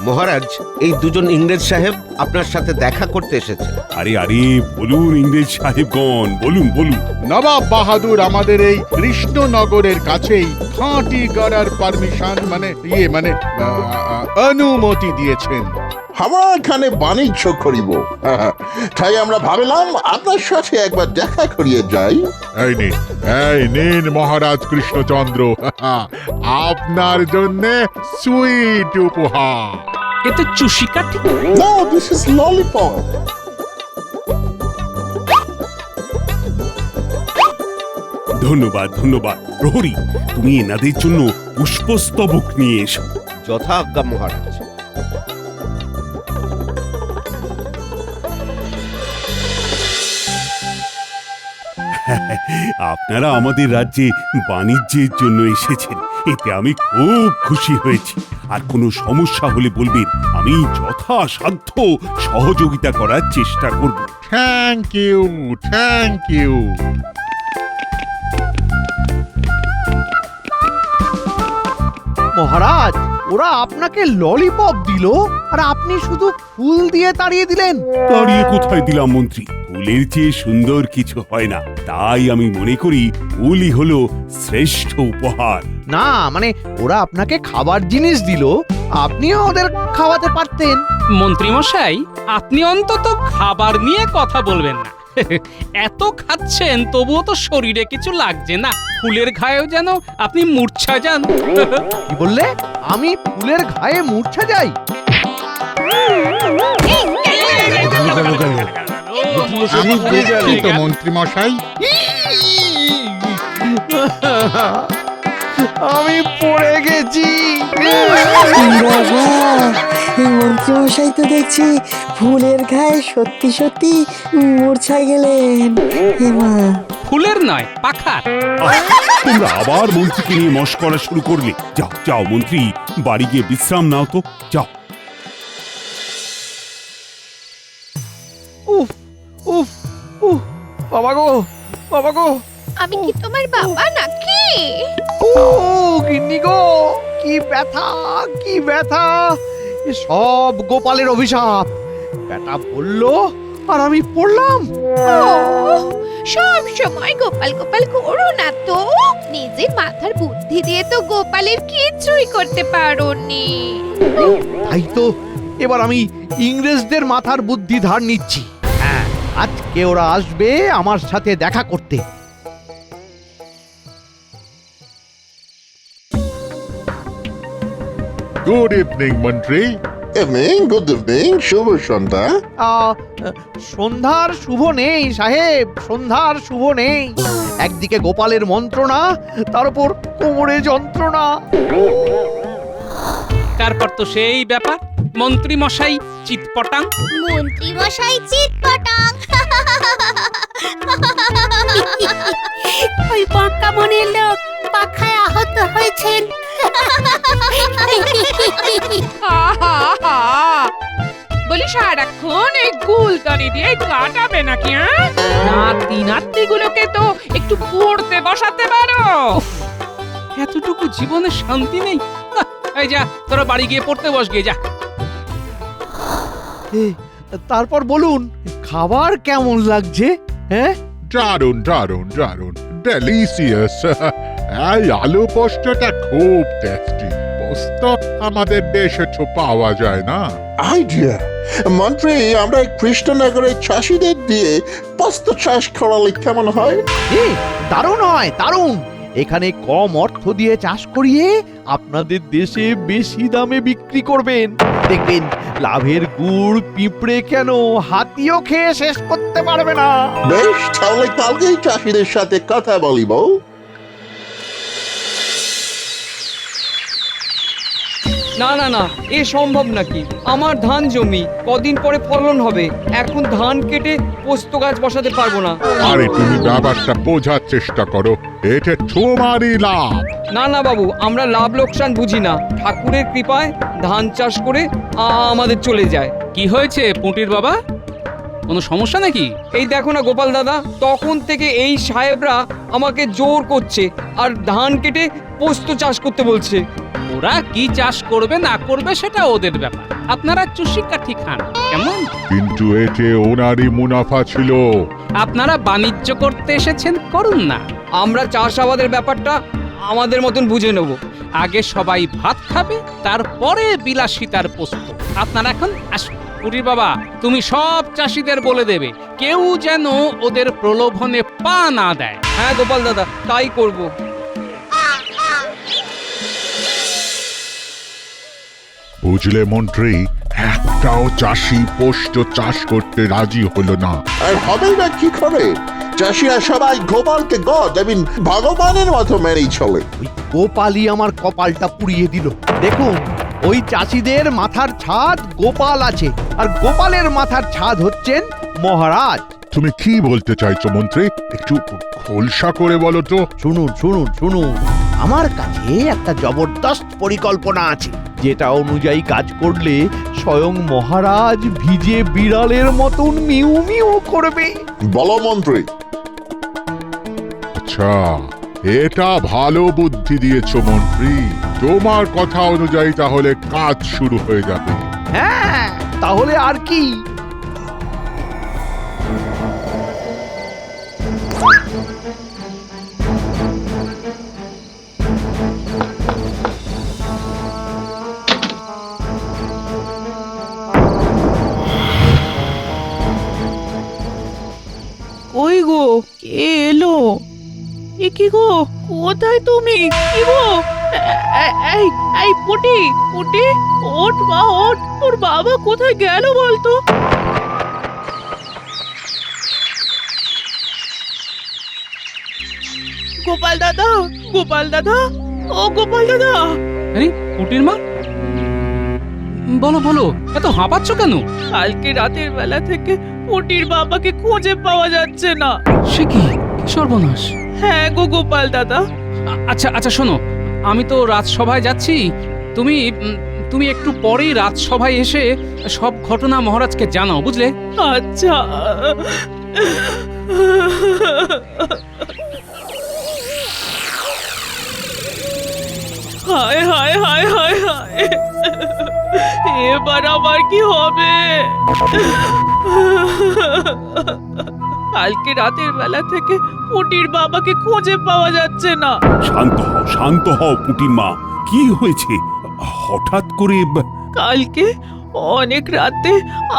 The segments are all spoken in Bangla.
মহারাজ, এই দুজন ইংরেজ সাহেব আপনার সাথে দেখা করতে এসেছে। আরে আরে বলুন ইংরেজ সাহেবগণ, বলুন বলুন। নবাব বাহাদুর আমাদের এই কৃষ্ণনগরের কাছেই খাঁটি গড়ার পারমিশন মানে অনুমতি দিয়েছেন। আমরা এখানে বাণিজ্য করিব, তাই আমরা ভাবলাম আপনার সাথে একবার দেখা করিয়ে যাই। এই নিন মহারাজ কৃষ্ণচন্দ্র, আপনার জন্য সুইট উপহার। এ তো চুষি কাঠি। No, this is lollipop. ধন্যবাদ ধন্যবাদ। প্রহরী, তুমি এনাদের জন্য পুষ্পস্তবক নিয়ে এসো। যথা আজ্ঞা মহারাজ। আপনারা আমাদের রাজ্যে বাণিজ্যের জন্য এসেছেন, এতে আমি খুব খুশি হয়েছি। আর কোনো সমস্যা হলে বলবেন, আমি যথাসাধ্য সহযোগিতা করার চেষ্টা করব। Thank you, thank you. মহারাজ, ওরা আপনাকে ললিপপ দিল আর আপনি শুধু ফুল দিয়ে তাড়িয়ে দিলেন। তাড়িয়ে কোথায় দিলাম মন্ত্রী? ফুলের চেয়ে সুন্দর কিছু হয় না, তাই আমি মনে করি ফুলই হলো শ্রেষ্ঠ উপহার। না মানে ওরা আপনাকে খাবার জিনিস দিল, আপনিও ওদের খাওয়াতে পারতেন। মন্ত্রী মশাই, আপনি অন্তত খাবার নিয়ে কথা বলবেন না। এত খাচ্ছেন তবুও তো শরীরে কিছু লাগছে না। ফুলের ঘায়েও যেন আপনি মূর্ছা যান। কি বললে? আমি ফুলের ঘায়ে মূর্ছা যাই? আমি দুঃখিত মন্ত্রী মশাই। আমি পড়ে গেছি। মন্ত্রীমশাই তো দেখছি ফুলের গায়ে সত্যি সত্যি মূর্ছা গেলেন। ফুলের নয়, পাখার। তোমরা আবার মন্ত্রীকে নিয়ে মশকরা শুরু করলে। যাও যাও মন্ত্রী, বাড়ি গিয়ে বিশ্রাম নাও তো, যাও। উফ উফ উফ, বাবা গো, বাবা গো। আমি কি তোমার বাবা নাকি? ও গিন্নি গো, কি ব্যথা, কি ব্যথা! এ সব গোপালের অভিশাপ। বেটা বললো আর আমি পড়লাম। সব সময় গোপাল গোপাল করো না তো। নিজের মাথার বুদ্ধি দিয়ে তো গোপালের কিছুই করতে পারোনি। তাই তো এবার আমি ইংরেজদের মাথার বুদ্ধি ধার নিচ্ছি। হ্যাঁ, আজকে ওরা আসবে আমার সাথে দেখা করতে। গুড ইভিনিং মন্ত্রী। ইভিনিং, গুড ইভিনিং, শুভ সন্ধ্যা। সন্ধ্যার শুভ নেই সাহেব, সন্ধ্যার শুভ নেই। একদিকে গোপালের মন্ত্রণা, তার উপর কোমরে যন্ত্রণা। তারপর তো সেই ব্যাপার, মন্ত্রী মশাই চিৎপটাং। মন্ত্রী মশাই চিৎপটাং। ওই বাঁকা মনের লোক পাখায় আহত হয়েছেন। বলি সারাক্ষণ এই গুলতানি দিয়ে কাটাবে নাকি? নাতি নাতিগুলোকে তো একটু পড়তে বসাতে পারো। এতটুকু জীবনে শান্তি নেই। এই যা, তোরা বাড়ি গিয়ে পড়তে বস গিয়ে যা। তারপর বলুন, খাবার কেমন লাগছে? হ্যাঁ, দারুন দারুন দারুন, ডেলিসিয়াস। এই আলু পোস্তটা খুব টেস্টি। পোস্ত আমাদের দেশে তো পাওয়া যায় না। আইডিয়া মন্ত্রী, আমরা এই কৃষ্ণনগরের চাষিদের দিয়ে পোস্ত চাষ করালে কেমন হয়? দারুণ হয়, দারুণ। এখানে কম অর্থ দিয়ে চাষ করিয়ে আপনাদের দেশে বেশি দামে বিক্রি করবেন। দেখবেন লাভের গুড় পিঁপড়ে কেন হাতিও খেয়ে শেষ করতে পারবে না। বেশ, তাহলে কালকেই চাষিদের সাথে কথা বলিব। না না না, এ সম্ভব নাকি? আমার ধান জমি, কদিন পরে ফলন হবে। এখন ধান কেটে পোস্ত গাছ বসাতে পারবো না। আরে তুমি ব্যাপারটা বোঝার চেষ্টা করো, এটা তোমারই লাভ। না না বাবু, আমরা লাভ লোকসান বুঝি না। ঠাকুরের কৃপায় ধান চাষ করে আমাদের চলে যায়। কি হয়েছে পুঁটির বাবা? কোনো সমস্যা নাকি? এই দেখো না গোপাল দাদা, তখন থেকে এই সাহেবরা আমাকে জোর করছে আর ধান কেটে পোস্ত চাষ করতে বলছে। ওরা কি চাষ করবে না করবে সেটা ওদের ব্যাপার, আপনারা চুষি কাঠি খান কেমন? কিন্তু এতে ওনারই মুনাফা ছিল। আপনারা বাণিজ্য করতে এসেছেন, করুন না। আমরা চাষাবাদের ব্যাপারটা আমাদের মতন বুঝে নেব। আগে সবাই ভাত খাবে, তারপরে বিলাসিতার পোস্ত। আপনারা এখন আসুন। পুরীর বাবা, তুমি সব চাষিদের বলে দেবে কেউ যেন ওদের প্রলোভনে পা না দেয়। হ্যাঁ গোপাল দাদা, তাই করব। বুঝলে মন্ত্রী, একটাও চাষি পোস্ত চাষ করতে রাজি হলো না। আর হবেই না কি করে? চাষিরা সবাই গোপালকে গড ভগবানের মতো মেনেই চলে। ওই গোপালই আমার কপালটা পুড়িয়ে দিল। দেখুন, ওই চাষিদের মাথার ছাদ গোপাল আছে, আর গোপালের মাথার ছাদ হচ্ছেন মহারাজ। তুমি কি বলতে চাইছো মন্ত্রী? একটু খোলসা করে বলো তো। শুনুন শুনুন শুনুন, আমার কাছে একটা জবরদস্ত পরিকল্পনা আছে, যেটা অনুযায়ী কাজ করলে স্বয়ং মহারাজ ভিজে বিড়ালের মতন মিউ মিউ করবে। বলো মন্ত্রী। আচ্ছা, এটা ভালো বুদ্ধি দিয়েছো মন্ত্রী। তোমার কথা অনুযায়ী তাহলে কাজ শুরু হয়ে যাবে। হ্যাঁ, তাহলে আর কি? ওই গো, কে এলো? এ কি গো, কোথায় তুমি? কি গো? এই এই পুটি পুটি, ওঠ মা ওঠ, তোর বাবা কোথায় গেল বলতো? গোপাল দাদা, গোপাল দাদা, ও গোপাল দাদা। আরে পুটির মা, বলো বলো, এত হাঁপাচ্ছ কেন? কালকে রাতের বেলা থেকে পুটির বাবাকে খুঁজে পাওয়া যাচ্ছে না। সে কি সর্বনাশ! হ্যাঁ গো গোপাল দাদা। আচ্ছা আচ্ছা শোনো, আমি তো রাজসভায় যাচ্ছি, তুমি তুমি একটু পরেই রাজসভায় এসে সব ঘটনা মহারাজকে জানাও, বুঝলে? আচ্ছা। হায় হায় হায় হায় হায়, এবার আমার কি হবে? কালকে রাতের বেলা থেকে পুটির বাবাকে খুঁজে পাওয়া যাচ্ছে না। শান্ত হও পুটির মা। কি হয়েছে হঠাৎ করে? কালকে অনেক রাতে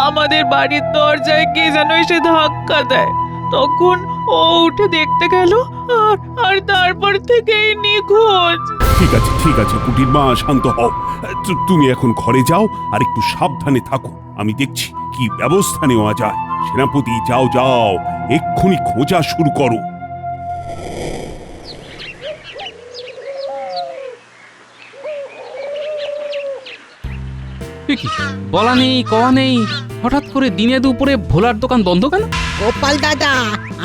আমাদের বাড়ির দরজায় কে যেন এসে ধাক্কা দেয়, তখন ও উঠে দেখতে গেল, আর তারপর থেকেই নিখোঁজ। ঠিক আছে পুটির মা, শান্ত হও। তুমি এখন ঘরে যাও আর একটু সাবধানে থাকো। আমি দেখছি কি ব্যবস্থা নেওয়া যায়। সেনাপতি, যাও যাও, এক্ষুনি খোঁজা শুরু করো। কি বলা নেই কওয়া নেই, হঠাৎ করে দিনে দুপুরে ভোলার দোকান বন্ধ কেন? গোপাল দাদা,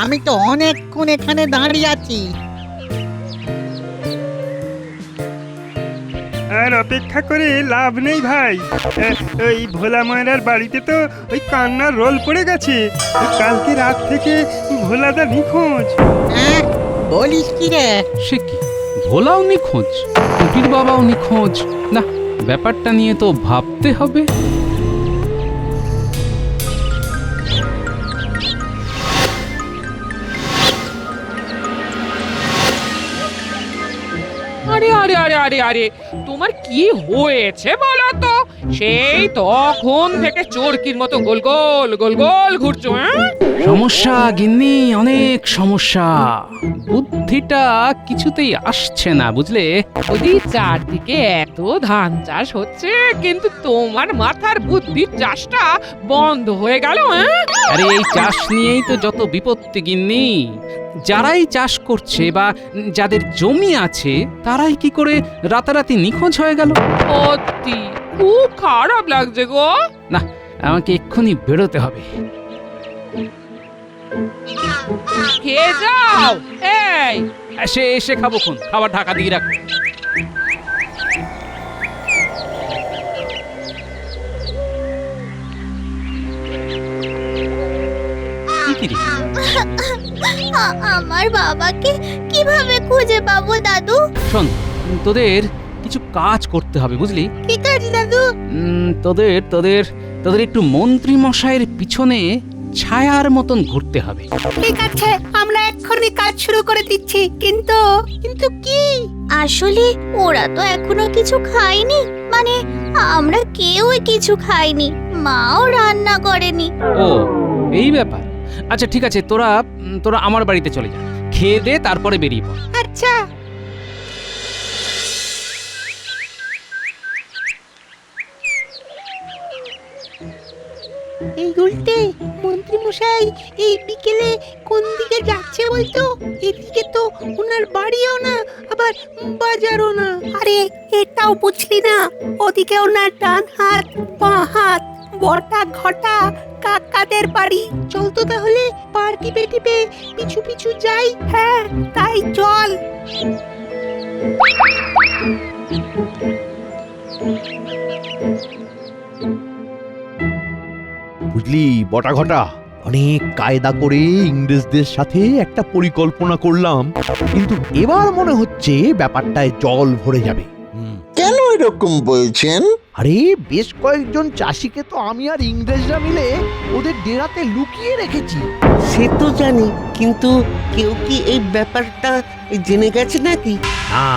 আমি তো অনেকক্ষণ এখানে দাঁড়িয়ে আছি। আর অপেক্ষা করে লাভ নেই ভাই। ওই ভোলা ময়রার বাড়িতে তো ওই কান্নার রোল পড়ে গেছে। কালকে রাত থেকে ভোলাদা নিখোঁজ। হ্যাঁ, বলিস কি রে? সে কি, ভোলাও নিখোঁজ, পুটির বাবাও নিখোঁজ? না, ব্যাপারটা নিয়ে তো ভাবতে হবে। আরে আরে আরে আরে আরে, তোমার কি হয়েছে বলো তো? সেই তখন থেকে চোরকির মতো গোল গোল গোল গোল ঘুরছো। সমস্যা গিন্নি, অনেক সমস্যা। বুদ্ধিটা কিছুতেই আসছে না, বুঝলে? যদি চারদিকে এত ধান চাষ হচ্ছে, কিন্তু তোমার মাথার বুদ্ধির চাষটা বন্ধ হয়ে গেল। আরে এই চাষ নিয়েই তো যত বিপত্তি গিন্নি। যারাই চাষ করছে বা যাদের জমি আছে, তারাই কি করে রাতারাতি নিখোঁজ হয়ে গেল? সত্যি খুব খারাপ লাগছে গো। না, আমাকে এক্ষুনি বেরোতে হবে। খেয়ে যাও। এই এসে খাবো খন, খাবার ঢাকা দিয়ে রাখ। রে আমার বাবাকে কিভাবে খুঁজে পাবো দাদু? শোন, তোদের কিছু কাজ করতে হবে বুঝলি। ঠিক আছে দাদু। তোদের তোদের তোদের একটু মন্ত্রী মশাইয়ের পিছনে ছায়ার মতন ঘুরতে হবে। ঠিক আছে, আমরা এক্ষুনি কাজ শুরু করে দিচ্ছি। কিন্তু কিন্তু কি? আসলে ওরা তো এখনো কিছু খায়নি, মানে আমরা কেউই কিছু খাইনি, মাও রান্না করেনি। ও এই ব্যাপার। আচ্ছা ঠিক আছে, তোরা তোরা আমার বাড়িতে চলে যা, খেয়ে দে, তারপরে বেরিয়ে পড়। আচ্ছা। এই উল্টে মন্ত্রী মশাই এই বিকেলে কোন দিকে যাচ্ছে বলতো? এদিকে তো ওনার বাড়িও না, আবার বাজারও না। আরে এটাও বুঝলি না? ওদিকে ওনার ডান হাত বাঁ হাত, বটা ঘটা কাকাদের বাড়ি। চল তো তাহলে পার টিপে টিপে পিছু পিছু যাই। হ্যাঁ তাই চল। বুঝলি বটা ঘটা, অনেক কায়দা করে ইংরেজদের সাথে একটা পরিকল্পনা করলাম, কিন্তু এবার মনে হচ্ছে ব্যাপারটায় জল ভরে যাবে। কেন এরকম বলছেন? আরে বেশ কয়েকজন চাষিকে তো আমি আর ইংরেজরা মিলে ওদের ডেরাতে লুকিয়ে রেখেছি। সে তো জানি, কিন্তু কেউ কি এই ব্যাপারটা জেনে গেছে নাকি? না,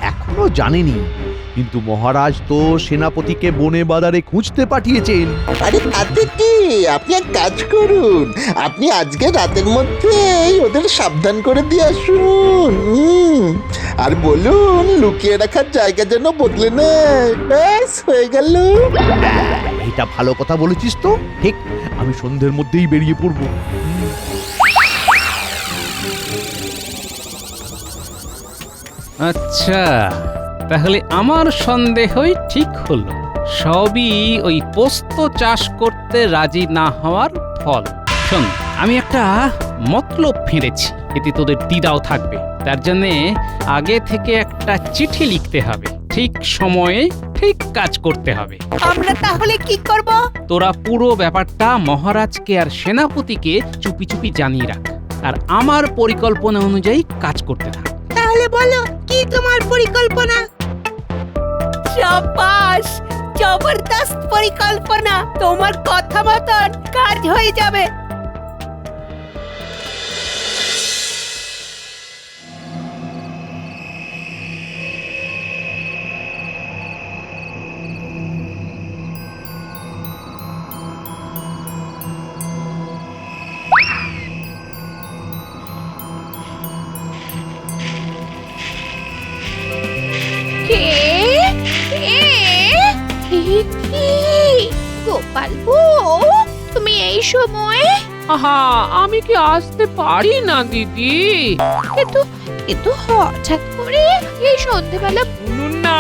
এখনো জানেনি, কিন্তু মহারাজ তো সেনাপতিকে বনে বাজারে খুঁজতে পাঠিয়েছেন। আরে তাতে কি, আপনি এক কাজ করুন, আপনি আজকে রাতের মধ্যেই ওদের সাবধান করে দিয়ে আসুন। আর বলুন লুকিয়ে রাখার জায়গা যেন বদলে নেয়। ব্যাস হয়ে গেল। এটা ভালো কথা বলেছিস তো। ঠিক, আমি সন্ধ্যের মধ্যেই বেরিয়ে পড়বো। আচ্ছা, তাহলে আমার সন্দেহই ঠিক হলো। সবই ওই পোস্ত চাষ করতে রাজি না হওয়ার ফল। শোন, আমি একটা মতলব ফেঁড়েছি, এতে তোদের দ্বিধাও থাকবে। তার জন্যে আগে থেকে একটা চিঠি লিখতে হবে, ঠিক সময়ে ঠিক কাজ করতে হবে। আমরা তাহলে কি করব? তোরা পুরো ব্যাপারটা মহারাজকে আর সেনাপতিকে চুপি চুপি জানিয়ে রাখ, আর আমার পরিকল্পনা অনুযায়ী কাজ করতে থাক। তাহলে বলো কি তোমার পরিকল্পনা? শাবাশ, জবরদস্ত পরিকল্পনা। তোমার কথা মতন কাজ হয়ে যাবে। গোপাল বউ, তুমি এই সময়ে? আহা, আমি কি আসতে পারি না দিদি? কিন্তু হঠাৎ করে এই সন্ধেবেলা? শুনুন না,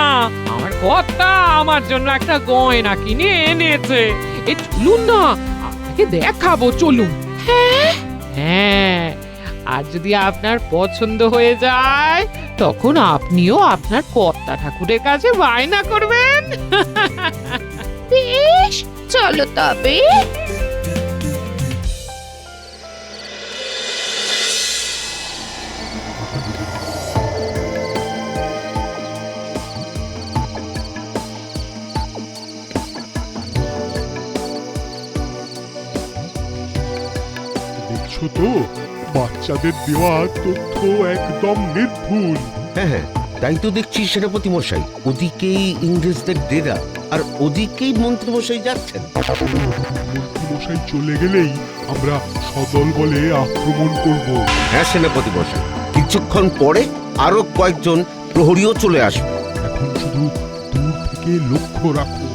আমার কর্তা আমার জন্য একটা গয়না কিনে এনেছে। এই চলুন না, আপনাকে দেখাবো, চলুন। হ্যাঁ, আর যদি আপনার পছন্দ হয়ে যায় তখন আপনিও আপনার কর্তা ঠাকুরের কাছে বায়না করবেন। বেশ, চলো তবে। দেখছো তো, বাচ্চাদের দেওয়া তথ্য একদম নির্ভুল। হ্যাঁ হ্যাঁ, তাই তো দেখছি সেনাপতি মশাই। ওদিকেই ইংরেজদের ডেরা, আর ওদিকেই মন্ত্রী মশাই যাচ্ছেন। মশাই চলে গেলেই আমরা সদল বলে আক্রমণ করব। হ্যাঁ সেনাপতি মশাই, কিছুক্ষণ পরে আরো কয়েকজন প্রহরীও চলে আসবে। এখন শুধু দূর থেকে লক্ষ্য রাখো।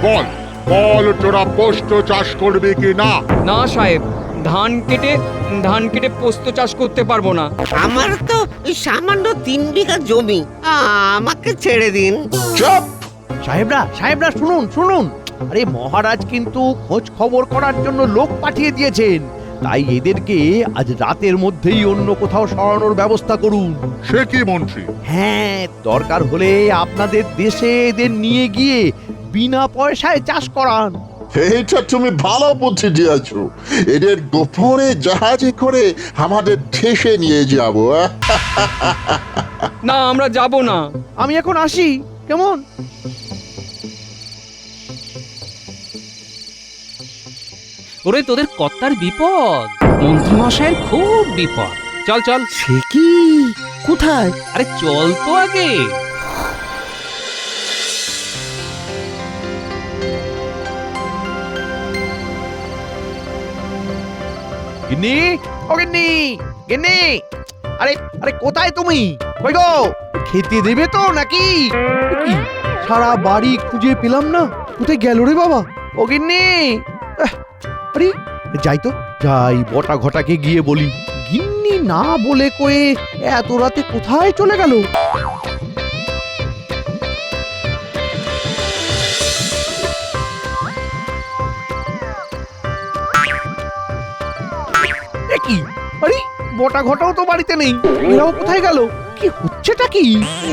বল বল, তোরা পোস্ত চাষ করবে কি না? না সাহেব, ধান কেটে পোস্ত চাষ করতে পারবো না। আমার তো সামান্য 3 বিঘা জমি, আমাকে ছেড়ে দিন। চুপ! সাহেবরা শুনুন শুনুন, আরে মহারাজ কিন্তু খোঁজ খবর করার জন্য লোক পাঠিয়ে দিয়েছেন, তাই এদেরকে আজ রাতের মধ্যেই অন্য কোথাও সরানোর ব্যবস্থা করুন। সে কি মন্ত্রী? হ্যাঁ, দরকার হলে আপনাদের দেশে এদের নিয়ে গিয়ে বিনা পয়সায় চাষ করান। এইটা তুমি ভালো বুদ্ধি দিয়েছো। এদের গোপনে জাহাজে করে আমাদের দেশে নিয়ে যাব। না আমরা যাব না। আমি এখন আসি, কেমন? ওরে তোদের কর্তার বিপদ, মন্ত্রী মশাইয়ের খুব বিপদ। চল চল। সে কি? কোথায়? আরে চল তো আগে। গিন্নি, ও গিন্নি, গিন্নি, আরে আরে কোথায় তুমি? কই গো, খেতে দেবে তো নাকি? কি সারা বাড়ি খুঁজে পেলাম না, কোথায় গেল রে বাবা? ও গিন্নি, আরে যাই তো যাই, বটা ঘটাকে গিয়ে বলি। গিন্নি না বলে কয়ে এত রাতে কোথায় চলে গেল? কি আরে বটা ঘটাও তো বাড়িতে নেই, এরাও কোথায় গেল? কি হচ্ছেটা কি?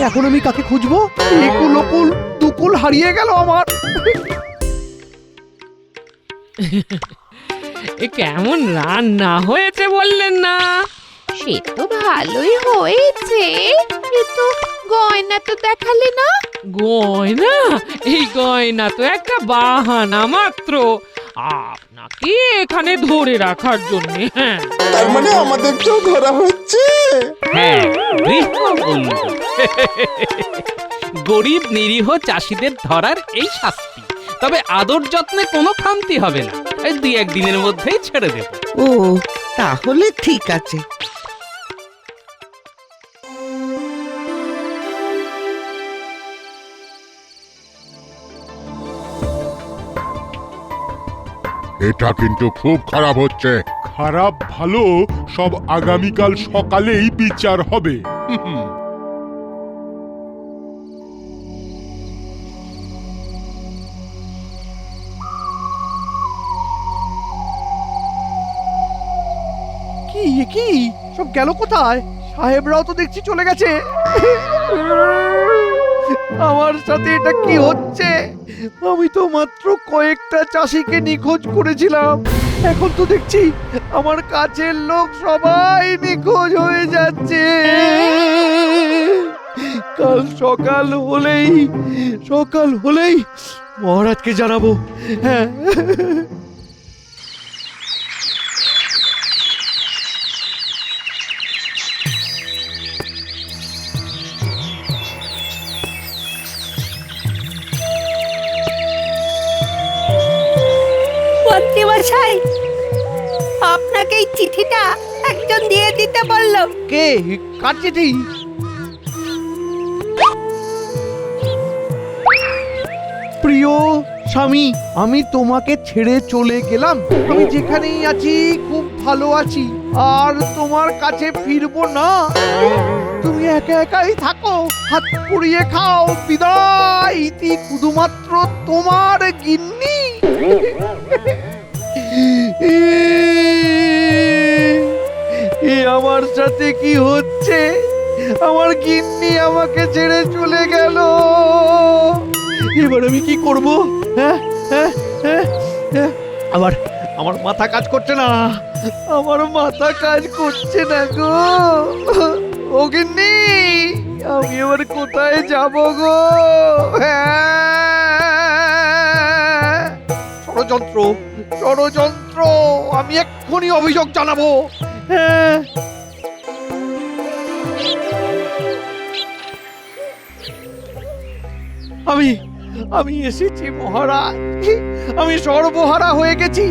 এখন আমি কাকে খুঁজবো? একুল ওকুল দুকুল হারিয়ে গেল আমার। এ কেমন রান্না হয়েছে বললেন না? সে তো ভালোই হয়েছে, কিন্তু গয়না তো দেখালে না। গয়না? এই গয়না তো একটা বাহানা মাত্র, আপনাকে এখানে ধরে রাখার জন্য। হ্যাঁ, তার মানে আমাদেরকেও ধরা হচ্ছে। হ্যাঁ, গৃহবন্দী। গরিব নিরীহ চাষিদের ধরার এই শাস্তি। তবে আদর যত্নে কোনো খামতি হবে না, এই 2-1 দিনের মধ্যেই ছেড়ে দেব। ও তাহলে ঠিক আছে। এটা কিন্তু খুব খারাপ হচ্ছে। খারাপ ভালো সব আগামীকাল সকালেই বিচার হবে। কি কি সব গেল কোথায়? সাহেবরাও তো দেখছি চলে গেছে। আমার সাথে এটা কি হচ্ছে? আমি তো মাত্র কয়েকটা চাষিকে নিখোঁজ করেছিলাম, এখন তো দেখছি আমার কাছের লোক সবাই নিখোঁজ হয়ে যাচ্ছে। কাল সকাল হলেই মহারাজকে জানাবো। হ্যাঁ, মন্ত্রী মশাই, আপনাকে এই চিঠিটা একজন দিয়ে দিতে বলল। কে? কার চিঠি? প্রিয় স্বামী, আমি তোমাকে ছেড়ে চলে গেলাম। আমি যেখানেই আছি খুব ভালো আছি, আর তোমার কাছে ফিরবো না। তুমি একা একাই থাকো, হাত পুড়িয়ে খাও, বিদায়। ইতি শুধুমাত্র তোমার গিন্নি। এ আমার সাথে কি হচ্ছে? আমার গিন্নি আমাকে ছেড়ে চলে গেল। এবার আমি কি করব? হ্যাঁ হ্যাঁ হ্যাঁ হ্যাঁ, আমার মাথা কাজ করছে না, আমার মাথা কাজ করছে না গো। ও গিন্নি, আমি এবার কোথায় যাব গো? হ্যাঁ, ষড়যন্ত্র, আমি এক্ষুনি অভিযোগ জানাবো। হ্যাঁ, আমি এসেছি মহারাজ। আমি সর্বহারা হয়ে গেছি।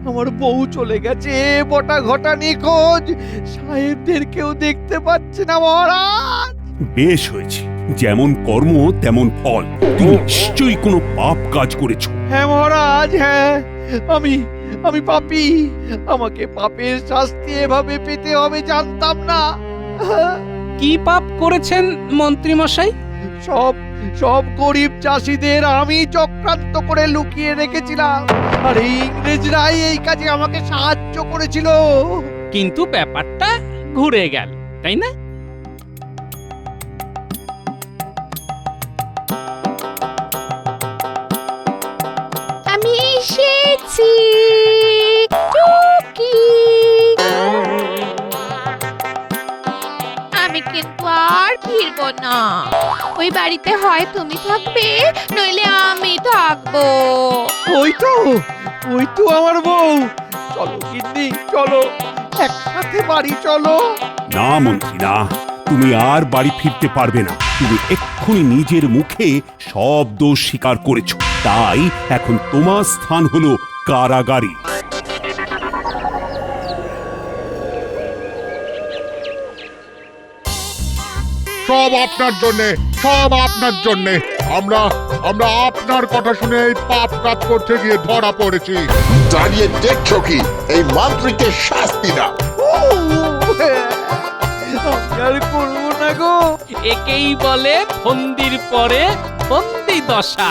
আমার বউ চলে গেছে, বটা ঘটা নিখোঁজ, সাহেবদের কেউ দেখতে পাচ্ছে না মহারাজ। বেশ হয়েছে, যেমন কর্ম তেমন ফল। তুমি নিশ্চয়ই কোনো পাপ কাজ করেছো। হ্যাঁ মহারাজ, হ্যাঁ, আমি পাপী। আমাকে পাপের শাস্তি এভাবে পেতে হবে জানতাম না। কি পাপ করেছেন মন্ত্রী মশাই? সব গরিব চাষিদের আমি চক্রান্ত করে লুকিয়ে রেখেছিলাম, আর এই ইংরেজরাই এই কাজে আমাকে সাহায্য করেছিল। কিন্তু ব্যাপারটা ঘুরে গেল, তাই না? আর ফিরবো না। ওই বাড়িতে হয় তুমি থাকবে, নইলে আমি থাকবো। ওই তো আমার বউ। চলো গিন্নি চলো, একসাথে বাড়ি চলো। না মন্ত্রী না, তুমি আর বাড়ি ফিরতে পারবে না। তুমি এক্ষুনি নিজের মুখে সব দোষ স্বীকার করেছো, তাই এখন তোমার স্থান হলো কারাগারে। সব আপনার জন্যে, সব আপনার জন্যে। আমরা আমরা আপনার কথা শুনে এই পাপ কাজ করতে গিয়ে ধরা পড়েছি। দাঁড়িয়ে দেখছো কি? এই মন্ত্রীকে শাস্তি দাও। আমি আর করবো না গো। একেই বলে ফন্দির পরে ফন্দি দশা।